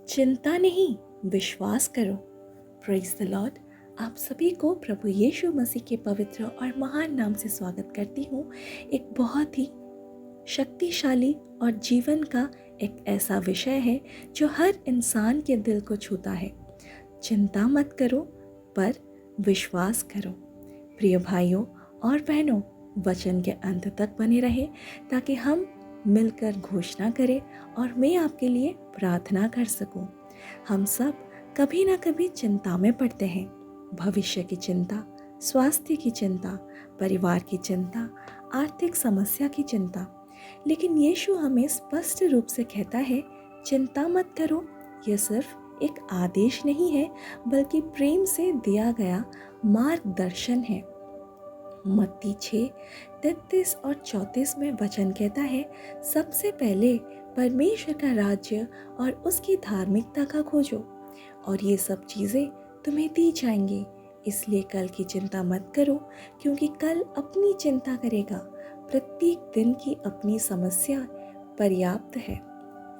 चिंता नहीं, विश्वास करो। Praise the Lord. आप सभी को प्रभु यीशु मसीह के पवित्र और महान नाम से स्वागत करती हूँ। एक बहुत ही शक्तिशाली और जीवन का एक ऐसा विषय है जो हर इंसान के दिल को छूता है। चिंता मत करो, पर विश्वास करो। प्रिय भाइयों और बहनों, वचन के अंत तक बने रहे ताकि हम मिलकर घोषणा करें और मैं आपके लिए प्रार्थना कर सकूं। हम सब कभी ना कभी चिंता में पड़ते हैं। भविष्य की चिंता, स्वास्थ्य की चिंता, परिवार की चिंता, आर्थिक समस्या की चिंता। लेकिन यीशु हमें स्पष्ट रूप से कहता है, चिंता मत करो। यह सिर्फ एक आदेश नहीं है, बल्कि प्रेम से दिया गया मार्गदर्शन है। मत्ती 6:33 और 34 में वचन कहता है, सबसे पहले परमेश्वर का राज्य और उसकी धार्मिकता का खोजो, और ये सब चीज़ें तुम्हें दी जाएंगी। इसलिए कल की चिंता मत करो, क्योंकि कल अपनी चिंता करेगा। प्रत्येक दिन की अपनी समस्या पर्याप्त है।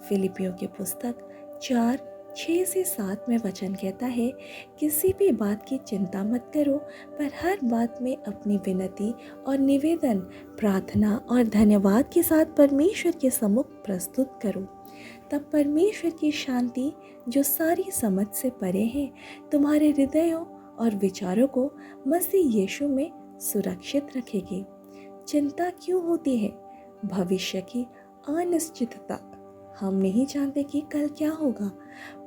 फिलिपियों की पुस्तक 4:6-7 में वचन कहता है, किसी भी बात की चिंता मत करो, पर हर बात में अपनी विनती और निवेदन, प्रार्थना और धन्यवाद के साथ परमेश्वर के सम्मुख प्रस्तुत करो। तब परमेश्वर की शांति, जो सारी समझ से परे है, तुम्हारे हृदयों और विचारों को मसीह यीशु में सुरक्षित रखेगी। चिंता क्यों होती है? भविष्य की अनिश्चितता। हम नहीं जानते कि कल क्या होगा।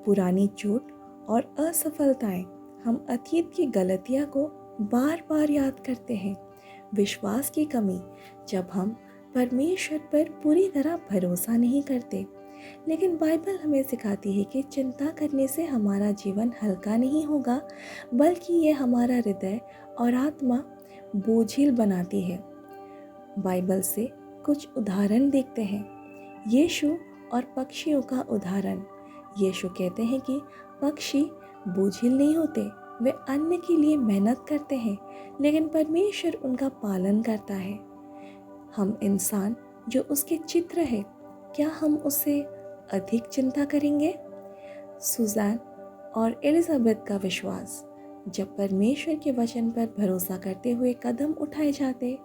पुरानी चोट और असफलताएं। हम अतीत की गलतियां को बार बार याद करते हैं। विश्वास की कमी, जब हम परमेश्वर पर पूरी तरह भरोसा नहीं करते। लेकिन बाइबल हमें सिखाती है कि चिंता करने से हमारा जीवन हल्का नहीं होगा, बल्कि ये हमारा हृदय और आत्मा बोझिल बनाती है। बाइबल से कुछ उदाहरण देखते हैं। यीशु और पक्षियों का उदाहरण। यीशु कहते हैं कि पक्षी बोझिल नहीं होते, वे अन्न के लिए मेहनत करते हैं, लेकिन परमेश्वर उनका पालन करता है। हम इंसान जो उसके चित्र है, क्या हम उससे अधिक चिंता करेंगे? सुज़ैन और एलिजाबेथ का विश्वास। जब परमेश्वर के वचन पर भरोसा करते हुए कदम उठाए जाते,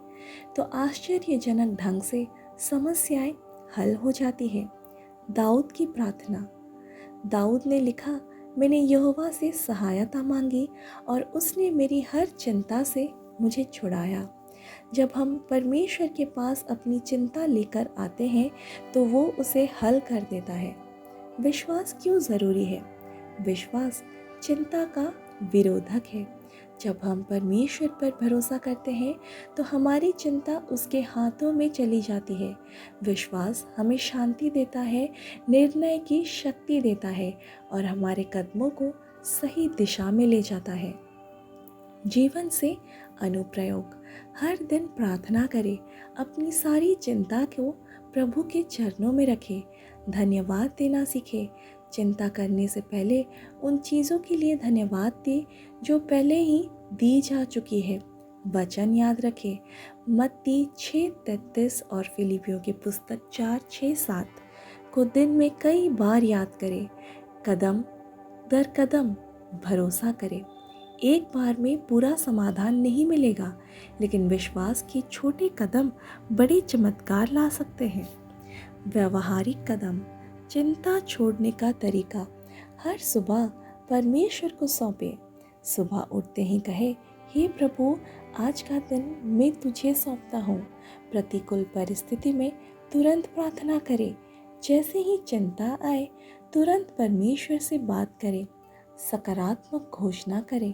तो आश्चर्यजनक ढंग से समस्याएं हल हो जाती है। दाऊद की प्रार्थना। दाऊद ने लिखा, मैंने यहोवा से सहायता मांगी और उसने मेरी हर चिंता से मुझे छुड़ाया। जब हम परमेश्वर के पास अपनी चिंता लेकर आते हैं, तो वो उसे हल कर देता है। विश्वास क्यों ज़रूरी है? विश्वास चिंता का विरोधक है। जब हम परमेश्वर पर भरोसा करते हैं, तो हमारी चिंता उसके हाथों में चली जाती है। विश्वास हमें शांति देता है, निर्णय की शक्ति देता है और हमारे कदमों को सही दिशा में ले जाता है। जीवन से अनुप्रयोग। हर दिन प्रार्थना करें, अपनी सारी चिंता को प्रभु के चरणों में रखें, धन्यवाद देना सीखें। चिंता करने से पहले उन चीज़ों के लिए धन्यवाद दें जो पहले ही दी जा चुकी है। वचन याद रखें, मत्ती 6:33 और फिलिपियों की पुस्तक 4:6-7 को दिन में कई बार याद करें। कदम दर कदम भरोसा करें। एक बार में पूरा समाधान नहीं मिलेगा, लेकिन विश्वास के छोटे कदम बड़े चमत्कार ला सकते हैं। व्यवहारिक कदम। चिंता छोड़ने का तरीका। हर सुबह परमेश्वर को सौंपे। सुबह उठते ही कहे, हे प्रभु, आज का दिन मैं तुझे सौंपता हूँ। प्रतिकूल परिस्थिति में तुरंत प्रार्थना करें। जैसे ही चिंता आए, तुरंत परमेश्वर से बात करें। सकारात्मक घोषणा करें,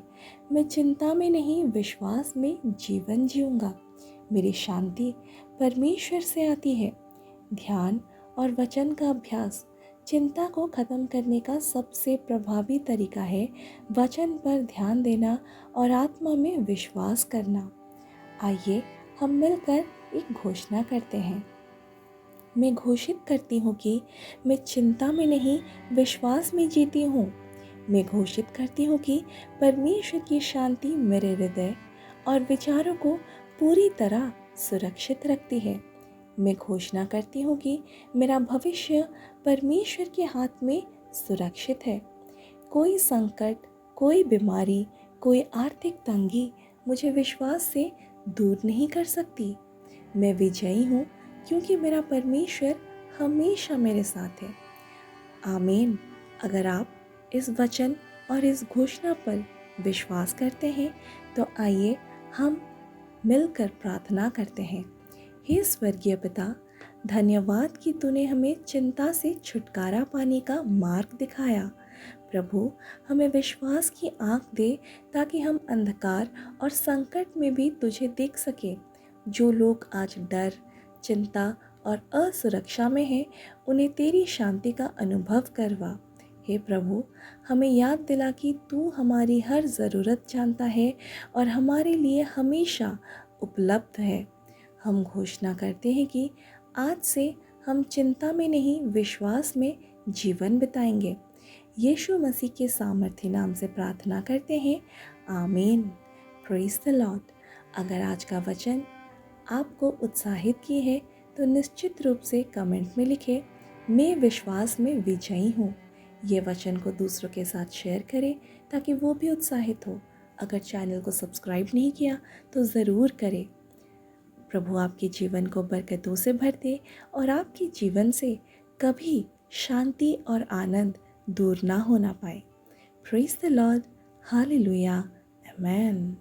मैं चिंता में नहीं, विश्वास में जीवन जीऊँगा। मेरी शांति परमेश्वर से आती है। ध्यान और वचन का अभ्यास। चिंता को ख़त्म करने का सबसे प्रभावी तरीका है वचन पर ध्यान देना और आत्मा में विश्वास करना। आइए हम मिलकर एक घोषणा करते हैं। मैं घोषित करती हूँ कि मैं चिंता में नहीं, विश्वास में जीती हूँ। मैं घोषित करती हूँ कि परमेश्वर की शांति मेरे हृदय और विचारों को पूरी तरह सुरक्षित रखती है। मैं घोषणा करती हूँ कि मेरा भविष्य परमेश्वर के हाथ में सुरक्षित है। कोई संकट, कोई बीमारी, कोई आर्थिक तंगी मुझे विश्वास से दूर नहीं कर सकती। मैं विजयी हूँ क्योंकि मेरा परमेश्वर हमेशा मेरे साथ है। आमीन। अगर आप इस वचन और इस घोषणा पर विश्वास करते हैं तो आइए हम मिलकर प्रार्थना करते हैं। हे स्वर्गीय पिता, धन्यवाद कि तूने हमें चिंता से छुटकारा पाने का मार्ग दिखाया। प्रभु, हमें विश्वास की आँख दे ताकि हम अंधकार और संकट में भी तुझे देख सकें। जो लोग आज डर, चिंता और असुरक्षा में हैं, उन्हें तेरी शांति का अनुभव करवा। हे प्रभु, हमें याद दिला कि तू हमारी हर ज़रूरत जानता है और हमारे लिए हमेशा उपलब्ध है। हम घोषणा करते हैं कि आज से हम चिंता में नहीं, विश्वास में जीवन बिताएंगे। यीशु मसीह के सामर्थ्य नाम से प्रार्थना करते हैं। आमीन। Praise the Lord. अगर आज का वचन आपको उत्साहित की है तो निश्चित रूप से कमेंट में लिखें, मैं विश्वास में विजयी हूँ। ये वचन को दूसरों के साथ शेयर करें ताकि वो भी उत्साहित हो। अगर चैनल को सब्सक्राइब नहीं किया तो ज़रूर करें। प्रभु आपके जीवन को बरकतों से भर दे और आपके जीवन से कभी शांति और आनंद दूर ना होना पाए। Praise the Lord. Hallelujah. Amen.